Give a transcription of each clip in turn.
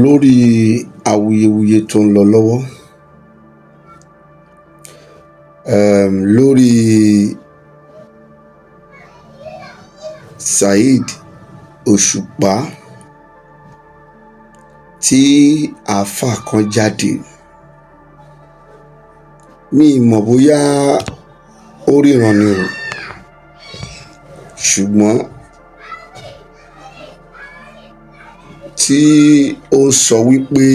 lórí awuyewuye tó ń lọ lọ́wọ́ lórí Saheed Òṣùpá tí àáfàá kan jáde. Mi mọ̀ bóyá ó ríran ni o, ṣùgbọ́n tí ó sọ wípé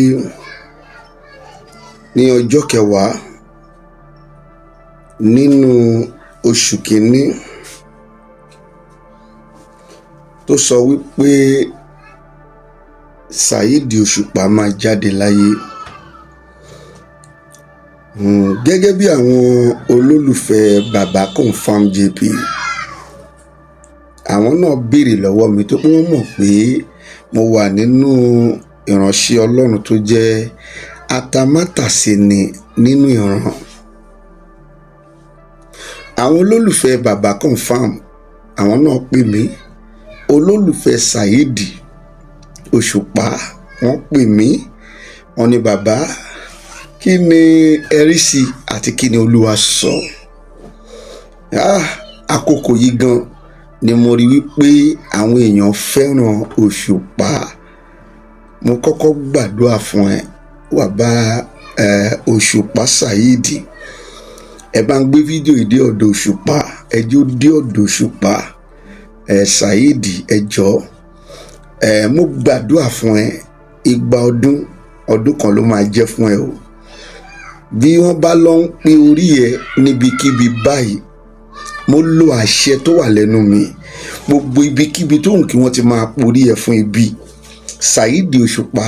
ní ọjọ́ 10 nínú oṣù kìíní, tó sọ wípé Saheed Òṣùpá máa jáde láyé. Gẹ́gẹ́ bí àwọn olólùfẹ́ bàbá Confam JP, àwọn náà béèrè lọ́wọ́ mi tó pé wọ́n mọ̀ pé mo wà nínú ìránṣẹ́ Ọlọ́run tó jẹ́ atamátàsé ni nínú ìran. Àwọn olólùfẹ́ bàbá Confam, àwọn náà pè mí. Olólùfẹ́ Saheed Òṣùpá wọ́n pè mí, wọ́n ní bàbá kí ni ẹ rí sí àti kí ni Olúwa sọ. Àkókò yìí gan ni mo rí wípé àwọn èèyàn fẹ́ràn Òṣùpá. Mo kọ́kọ́ gbàdúrà fún ẹ bàbá Òṣùpá Saheed. Ẹ bá ń gbé fídíò ìdí ọ̀dọ̀ Òṣùpá, ẹ jẹ́ ó dé ọ̀dọ̀ Òṣùpá. Saheed ẹ jọ̀ọ́, mo gbàdúrà fún ẹ, 100 ọdún kan ló máa jẹ́ fún ẹ o. Bí wọ́n bá lọ ń pe orí ẹ níbikíbi báyìí, mo lo àṣẹ tó wà lẹ́nu mi, gbogbo ibikíbi tó hùn kí wọ́n ti máa porí ẹ fún ibi. Saheed Òṣùpá,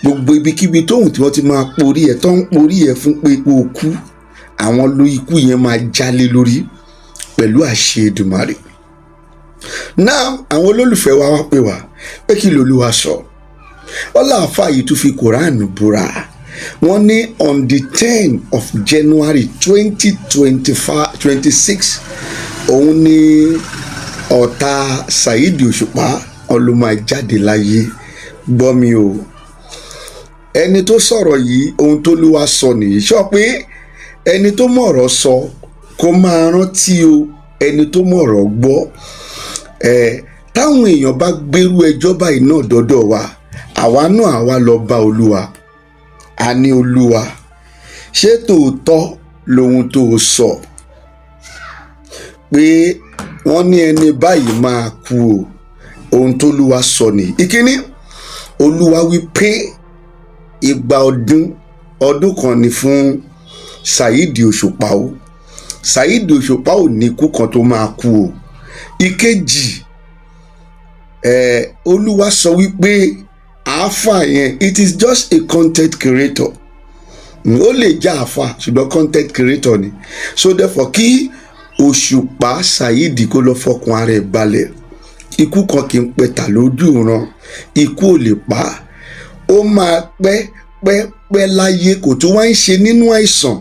gbogbo ibikíbi tó hùn tí wọ́n ti máa porí ẹ, tó ń porí ẹ fún pé o kú, àwọn lo ikú yẹn máa jálé lórí pẹ̀lú àṣẹ Èdùmàrè. Now àwọn olólùfẹ́ wa wá pè wá pé kí l'Olúwa sọ. Ọláàfáà yìí tún fi Quran búra. Wọ́n ní on the 10 of January 2026 òun ni ọ̀tá Saheed Òṣùpá ọlọ́mọ jáde láyé. Gbọ́ mi o, ẹni tó sọ̀rọ̀ yìí ohun tó Olúwa sọ nìyí. Sọ pé ẹni tó mọ̀rọ̀ sọ kó máa rántí o, ẹni tó mọ̀rọ̀ gbọ́. Táwọn èèyàn bá gbérú ẹjọ́ báyìí náà dọ́dọ̀ wa, àwa náà àwa lọ bá Olúwa. A ní Olúwa, ṣé tòótọ́ lohun tó sọ pé wọ́n ní ẹni báyìí máa kú o? Ohun tó Olúwa sọ nìyí. Ìkíní, Olúwa wí pé 100 ọdún kan ni fún Saheed Òṣùpá o. Saheed Òṣùpá ò ní ikú kan tó máa kú o. Ìkejì, Olúwa sọ wípé àáfàá yẹn, it is just a content creator. Ó lè jẹ́ àáfàá ṣùgbọ́n content creator ni. So therefore kí Òṣùpá Saheed kó lọ fọkàn ara ẹ̀ balẹ̀. Ikú kan kì í pẹ̀tà lójú ìran, ikú ò lè pa á. Ó máa pẹ́ láyé, kò tún wá ń ṣe nínú àìsàn,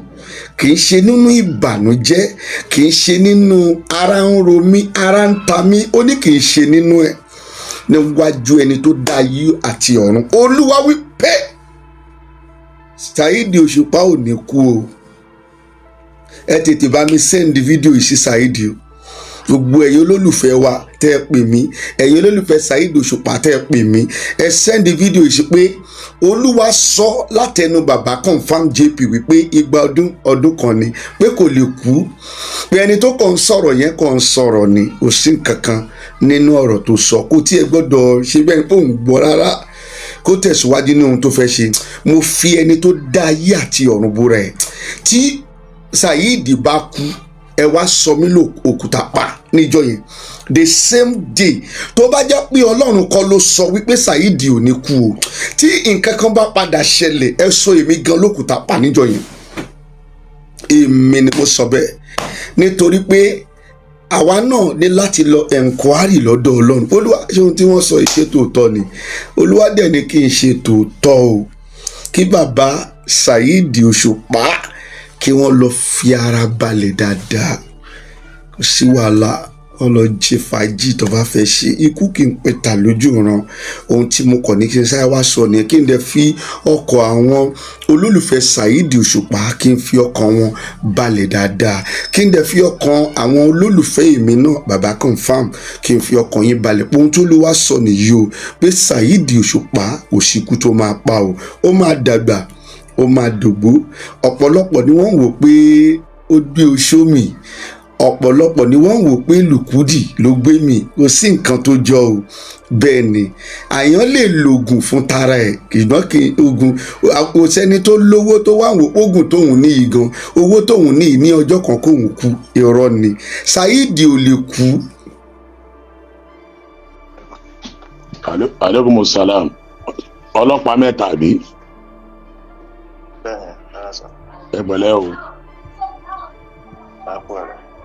kì í ṣe nínú ìbànújẹ́, kì í ṣe nínú ara ń ro mí, ara ń ta mí. Ó ní kì í ṣe nínú ẹ̀, níwájú ẹni tó dá ayé àti ọ̀run. Olúwa wí pé Saheed Òṣùpá ò ní kú o. Ẹ tètè bá mi send fídíò yìí sí Saheed o. Gbogbo ẹ̀yin olólùfẹ́ wa tẹ́ ẹ pè mí, ẹ̀yin olólùfẹ́ Saheed Òṣùpá tẹ́ ẹ pè mí, ẹ send fídíò yìí sí pé Olúwa sọ látẹnu bàbá Confam JP wípé 100 ọdún kan ni, pé kò lè kú, pé ẹni tó kàn ń sọ̀rọ̀ yẹn kàn ń sọ̀rọ̀ ni, kò sí nǹkan kan nínú ọ̀rọ̀ tó sọ. Kò tí ẹ gbọ́dọ̀ ṣe bẹ́ẹ̀ pé òun gbọ́ rárá, kó tẹ̀síwájú ní ohun tó fẹ́ ṣe. Mo fi ẹni tó dá ayé àti ọ̀run búra ẹ̀, tí Saheed bá kú, ẹ wá sọ mí lò òkúta pa níjọ́ yẹn the same day. Tó bá jẹ́ pé Ọlọ́run kọ́ ló sọ wípé Saheed ò ní kú o, tí nǹkan kan bá padà ṣẹlẹ̀, ẹ sọ èmi gan lókúta pa níjọ́ yẹn. Èmi ni mo sọ bẹ́ẹ̀, nítorí pé àwa náà ní láti lọ enquiry lọ́dọ̀ Ọlọ́run. Olúwa, ṣé ohun tí wọ́n sọ ìṣe tòótọ́ ni? Olúwa dẹ̀ ní kí n ṣe tòótọ́ o, kí bàbá Saheed Òṣùpá kí wọ́n lọ fi ara balẹ̀ dáadáa. Kò sí wàhálà. ọlọ́jẹ́ fàájì tó bá fẹ́ ṣe. Ikú kì í pẹ̀tà lójú ran. Ohun tí mo kàn ní kí n sáré wá sọ nìyẹn, kí n dẹ̀ fi ọkọ̀ àwọn olólùfẹ́ Saheed Òṣùpá kí n fi ọkàn wọn balẹ̀ dáadáa, kí n dẹ̀ fi ọkàn àwọn olólùfẹ́ èmi náà bàbá confam kí n fi ọkàn yín balẹ̀ pé ohun tó lè wá sọ nìyí o, pé Saheed Òṣùpá òṣìkú tó máa pa o, ó máa dàgbà, ó máa dògbó. Ọ̀pọ̀lọpọ̀ ni wọ́n wò pé ó gbé oṣó mi, ọ̀pọ̀lọpọ̀ ni wọ́n wò pé lùkúdì ló gbé mi, kò sí nǹkan tó jọ o. Bẹ́ẹ̀ ni àyàn lè lògùn fún tara ẹ̀, ṣùgbọ́n kì í ogun, kò sẹ́ni tó lówó tó wà wò ogun tóun ní igan, owó tóun ní ọjọ́ kan kóun kú, irọ́ ni. Saheed ò lè kú. Aleykum salam. Ọlọ́pàá mẹ́ta bí. Ẹ pẹ̀lẹ́ o.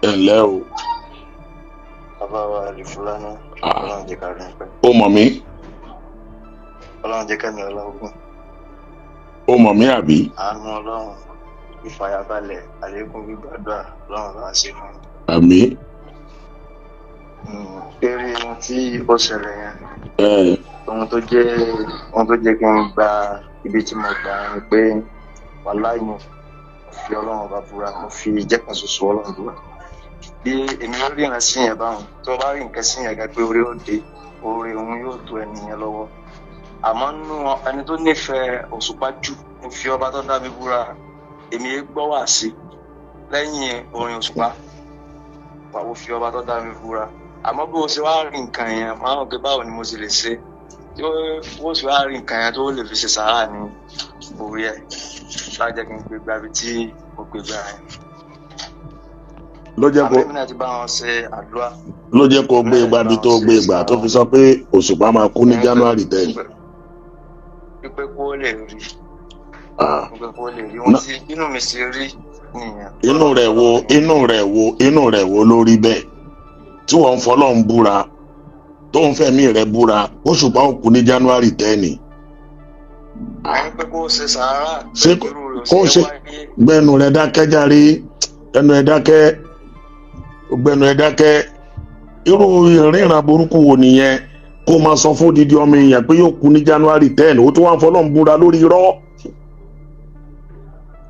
Ẹ ǹlẹ́ o. Bàbá wa rí Fúlàní. Ọlọ́run jẹ́ ká rí pẹ́. Ó mọ̀ mí. Ọlọ́run jẹ́ kẹ́mi ọlọ́gùn. Ó mọ̀ mí àbí. Àánú Ọlọ́run, ìfàyàbalẹ̀, àlékún gbígbàdúrà Ọlọ́run bá ṣe fún mi. Àmín. Eré ohun tí ó ṣẹlẹ̀ yẹn. Ohun tó jẹ́ kí n gba ibi tí mo gbà ń pé wàláì mo fi Ọlọ́run bá búra, mo fi jẹ́kan ṣoṣo Ọlọ́run búra. Bí èmi ó rí ìran sí yẹn báwọn, tó bá rí nǹkan sí yẹn gẹ́gẹ́ pé orí ó dé, orí òun yóò tó ẹni yẹn lọ́wọ́. Àmọ́ nínú ẹni tó nífẹ̀ẹ́ Òṣùpá jù, mo fi ọba tó dá mi búra, èmi gbọ́ wá sí lẹ́yìn orin Òṣùpá. Mo fi ọba tó dá mi búra. Àmọ́ bí o ṣe wá rí nǹkan yẹn, máa ń gbé báwo ni mo ṣe lè ṣe. Tí ó ṣe wá rí nǹkan yẹn tó lè fi ṣe sàárà ní orí ẹ̀. Lájẹ́ kí n gbé gbàbí tí mo gbé gbà yẹn. Ló jẹ́ kó àmì náà ti bá wọn ṣe àdúrà. Ló jẹ́ kó gbé ìgbà bí tó gbé ìgbà tó fi sọ pé Òṣùpá máa kú ní January 10. Pípé kó lè rí. Pípé kó lè rí. Wọ́n ti inú mi ṣe rí nìyẹn. Inú rẹ̀ wo lórí bẹ́ẹ̀. Tí wọ́n ń fọlọ́run búra, tó ń fẹ̀mí rẹ̀ búra, Òṣùpá ó kú ní January 10. Pé kó ṣe sàárà. Ṣé kó ṣe gbẹnu rẹ̀ dákẹ́ járe, ẹnu ẹ̀ dákẹ́, gbẹnu ẹ̀ dákẹ́. Irú ìrìnrìn burúkú wo nìyẹn? Kó máa sọ fún odidi ọmọ èèyàn pé yóò kú ní January 10, ó tún wá ń fọlọ́run búra lórí irọ́.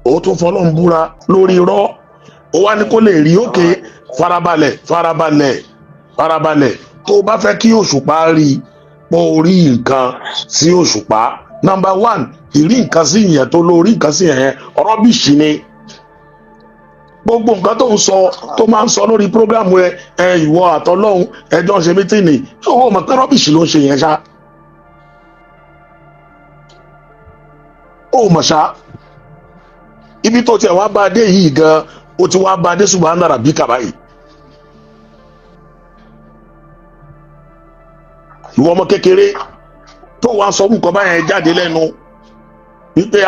Ó tún fọlọ́run búra lórí irọ́. Ó wá ní kó lè rí òkè. Farabalẹ̀. Tó o bá fẹ́ kí Òṣùpá rí pọ̀ orí nǹkan sí Òṣùpá. Number 1, ìrí nǹkan sí ìyẹn tó lórí nǹkan sí ìyẹn ọ̀rọ̀ bíṣì ni. Gbogbo nǹkan tó ń sọ tó máa ń sọ lórí prógrámù ẹ ìwọ àtọlọ́hun ẹjọ́ ṣe mítìnì, ṣòwò mọ̀ pé rọ́bìṣì ló ń ṣe yẹn ṣá. Ó mọ̀ ṣá. Ibi tó tiẹ̀ wá bá dé yìí gan, ó ti wá bá dé subhana rabbika báyìí. Ìwọ ọmọ kékeré tó wá sọ nǹkan báyẹn jáde lẹ́nu wípé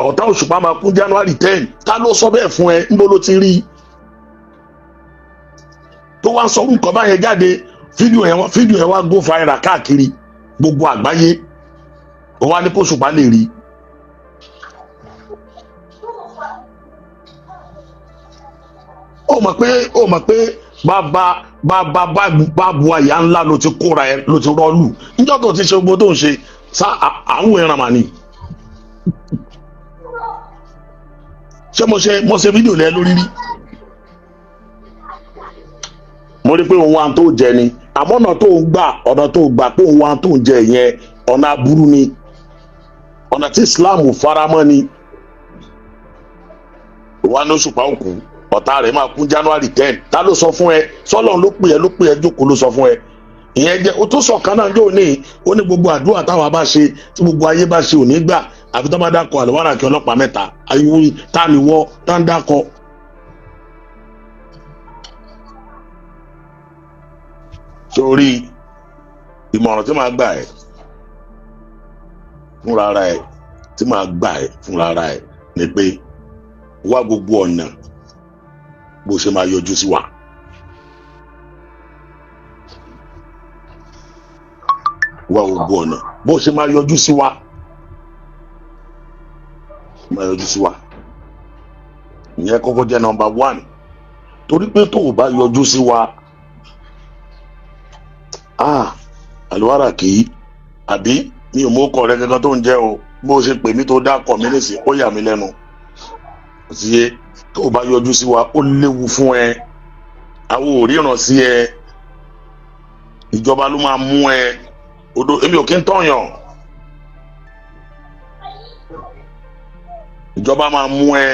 ọ̀tá Òṣùpá máa kú January 10, ta ló sọ bẹ́ẹ̀ fún ẹ? Níbo ló ti rí? Tó wá sọ nǹkan báyẹn jáde, fídíò yẹn wá go viral káàkiri gbogbo àgbáyé, ó wá ní kó Òṣùpá lè rí. Ó mọ̀ pé bá bu àyà ńlá ló ti kóra ẹ, ló ti rọ́ọ̀lù. Níjọ́ tó ti ṣe gbogbo tó ń ṣe àwọn ẹran mà ní. Ṣé mo ṣe fídíò lẹ́ lórí rí? Mo rí pé òun wa tó jẹ ni, àmọ́ ọ̀nà tó gbà pé òun wa tó ń jẹ yẹn ọ̀nà aburú ni, ọ̀nà tí Islam faramọ́ ni. Wà ní Òṣùpá òkú, ọ̀tá rẹ̀ máa kú January 10. Ta ló sọ fún ẹ? Sọ́lọ́run ló pè ẹ́ jókòó ló sọ fún ẹ. Ìyẹn jẹ́ o tó sọ kan náà yóò ní ó ní gbogbo àdúrà táwa bá ṣe tí gbogbo ayé bá ṣe ò ní gbà àfi tó bá dákọ̀ àlùwárà kí ọlọ́pàá mẹ́ta ayúwí tá ni wọ́ tá ń dákọ̀. Sórí ìmọ̀ràn tí màá gbà ẹ́ fúnra ara ẹ̀ ni pé wá gbogbo ọ̀nà bó ṣe máa yọjú sí wa. Wá gbogbo ọ̀nà bó ṣe máa yọjú sí wa. Ìyẹn kọ́kọ́ jẹ́ number 1. Torí pé tó o bá yọjú sí wa, àlùwárà kì í àbí mi ò mọ ọkọ rẹ kankan tó ń jẹ́ o bó ṣe pè mí tó dákọ̀ mí nìsín ó yà mí lẹ́nu sí ẹ tó o bá yọjú sí wa ó léwu fún ẹ àwọn ò ríran sí ẹ ìjọba ló máa mú ẹ odò èmi ò kí ń tọ̀yàn ìjọba máa mú ẹ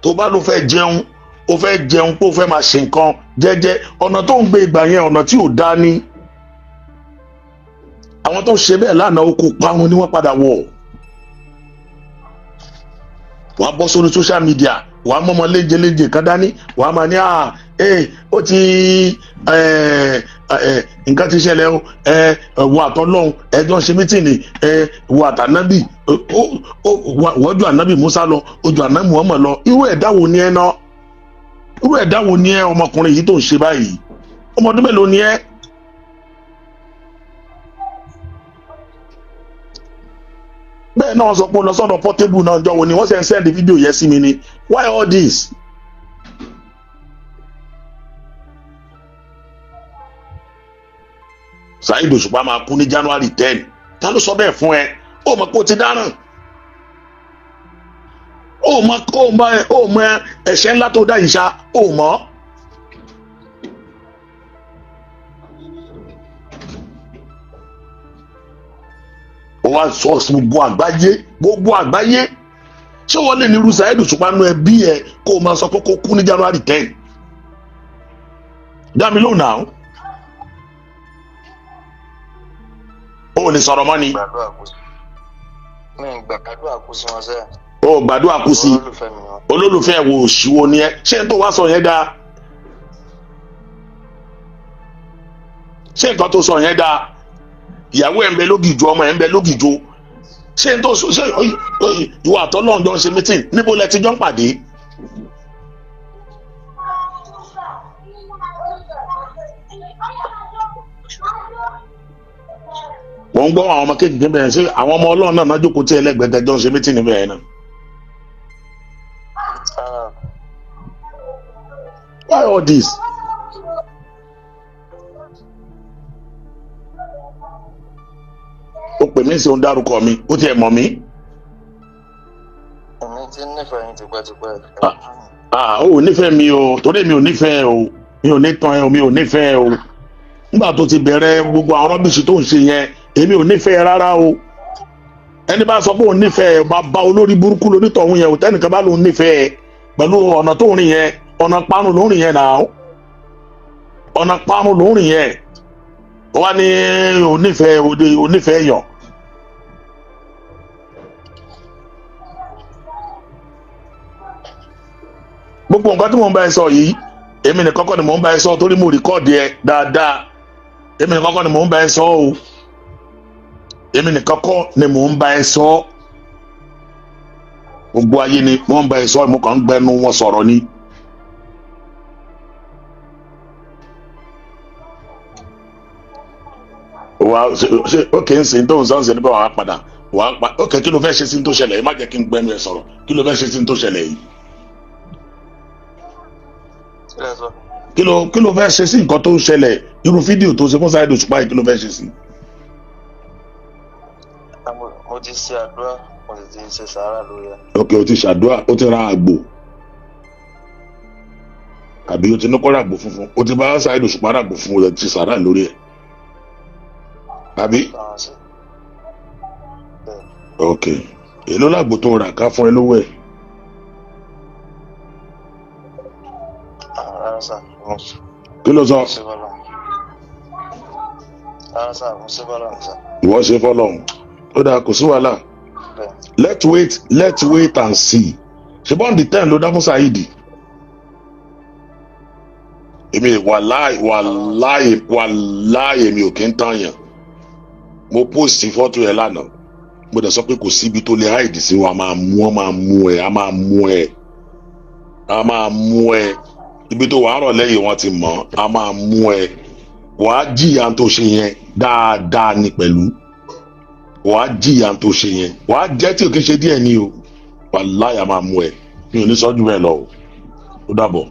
tó bá ló fẹ́ jẹun ó fẹ́ jẹun pé ó fẹ́ máa ṣe nǹkan jẹ́jẹ́ ọ̀nà tó ń gbé ìgbà yẹn ọ̀nà tí ò dá ní àwọn tó ṣe bẹ́ẹ̀ lánàá ó kó parun ni wọ́n padà wọ̀ wàá bọ́ sórí social media wàá mọ́mọ́ léjeléje kan dání wàá máa ní ó ti nǹkan ti ṣẹlẹ̀ o wọ àtọ́lọ́hún ẹjọ́ ń ṣe mítìnì wọ àtànábì wọ́jú ànábì Musa lọ ojú ànábì Muhammad lọ irú ẹ̀dá wo ni ẹ ná irú ẹ̀dá wo ni ẹ ọmọkùnrin yìí tó ń ṣe báyìí ọmọ ọdún mélòó ni ẹ. bẹ́ẹ̀ náà sọ pé ó lọ sọ́dọ̀ Portable náà jọ wo ni wọ́n ṣe ń sẹ́ndì fídíò yẹn sí mi ni why all this. Saheed Òṣùpá máa kú ní January 10 ta ló sọ bẹ́ẹ̀ fún ẹ ó mọ̀ pé ó ti dáràn ó mọ̀ ẹ̀ṣẹ̀ ńlá tó dá yìí ṣá ó mọ̀. ó wá sọ gbogbo àgbáyé ṣé wọ́n lè ní irú Saheed Òṣùpá nú ẹbí ẹ kó o máa sọ pé kó kú ní January 10 dá mi lóhùn náà. ó lè sọ̀rọ̀ mọ́ ni. gbàdúrà kú sí wọn sẹ́yìn. ó gbàdúrà kú sí olólùfẹ́ wo òṣìwò ni ẹ ṣé n tó wá sọ yẹn dáa ṣé nǹkan tó sọ yẹn dáa ìyàwó ẹ̀ ń bẹ lógìjó ọmọ ẹ̀ ń bẹ lógìjó ṣé n tó sọ ṣé ìwà àtọ́lọ́run jọ ń ṣe mítìn níbo lẹ ti jọ ń pàdé. wọ́n ń gbọ́ àwọn ọmọ kéèké bẹ̀rẹ̀ sí àwọn ọmọ ọlọ́run náà náà jókòó tí ẹlẹ́gbẹ̀ẹ́ jọ ń ṣe mítìnì bẹ̀rẹ̀ náà. Why all this? ó pè mí sí òun dárúkọ mi ó tiẹ̀ mọ̀ mí. èmi ti nífẹ̀ẹ́ yín tipẹ́tipẹ́. ó nífẹ̀ẹ́ mi o torí mi ò nífẹ̀ẹ́ o mi ò ní tán ẹ o mi ò nífẹ̀ẹ́ o nígbà tó ti bẹ̀rẹ̀ gbogbo àwọn rọ́bìṣì tó ń ṣe yẹn èmi ò nífẹ̀ẹ́ rárá o ẹni bá sọ pé òun nífẹ̀ẹ́ bàbá olórí burúkú lónítọ̀hún yẹn ò tẹ́nìkan bá lòun nífẹ̀ẹ́ pẹ̀lú ọ̀nà tó ń rìn yẹn ọ̀nà parun ló ń rìn yẹn náà ọ̀nà parun ló ń rìn yẹn wọ́n ní onífẹ̀ẹ́ yàn. gbogbo nǹkan tí mò ń bá ẹ sọ yìí èmi nìkan kọ́ ni mò ń bá ẹ sọ torí mo rìkọ́ọ̀dì ẹ dáadáa èmi nìkan kọ́ ni mò ń bá ẹ sọ o èmi nìkan kọ́ ni mò ń bá ẹ sọ gbogbo ayé ni wọ́n ń bá ẹ sọ mo kàn ń gbẹnu wọn sọ̀rọ̀ ni. ṣe ókè ń sìn tó ń sọ́n sí nípa wàá padà ókè kí ló fẹ́ ṣe sí tó ṣẹlẹ̀ yìí má jẹ́ kí n gbẹnu ẹ sọ̀rọ̀ kí ló fẹ́ ṣe sí tó ṣẹlẹ̀ yìí. kí ló fẹ́ ṣe sí nǹkan tó ń ṣẹlẹ̀ irú fídíò tó ṣe fún Saheed Òṣùpá yìí kí ló fẹ́ ṣe sí. mo ti ṣe àdúrà mo sì ti ṣe sàárà lórí ẹ. ok o ti ṣàdúrà o ti ra àgbò àbí o ti ní kó ra àgbò funfun o ti bá Saheed Òṣùpá ra àgbò funfun o ti ṣàdúrà lórí ẹ àbí. ok èló làgbò tó rà ká fún ẹ lówó ẹ. kí ló sọ. ìwọ ṣe fọlọ́hún ó dáa kò sí wàhálà let's wait and see ṣe bọ́n di 10 ló dá fún Saheed. èmi wàláì mi ò kí ń tàn yàn mo post fọ́tò ẹ lánàá mo dẹ̀ sọ pé kò síbi tó lè hide sí wọn a máa mú ẹ ibi tó wàá rọ̀ lẹ́yìn wọn ti mọ̀ a máa mú ẹ wàá jìyà tó ṣe yẹn dáadáa ní pẹ̀lú wàá jìyà tó ṣe yẹn wàá jẹ́ tí ò kí ń ṣe díẹ̀ ní o wàláyà máa mú ẹ mi ò ní sọ́jú bẹ́ẹ̀ lọ o ó dàbọ̀.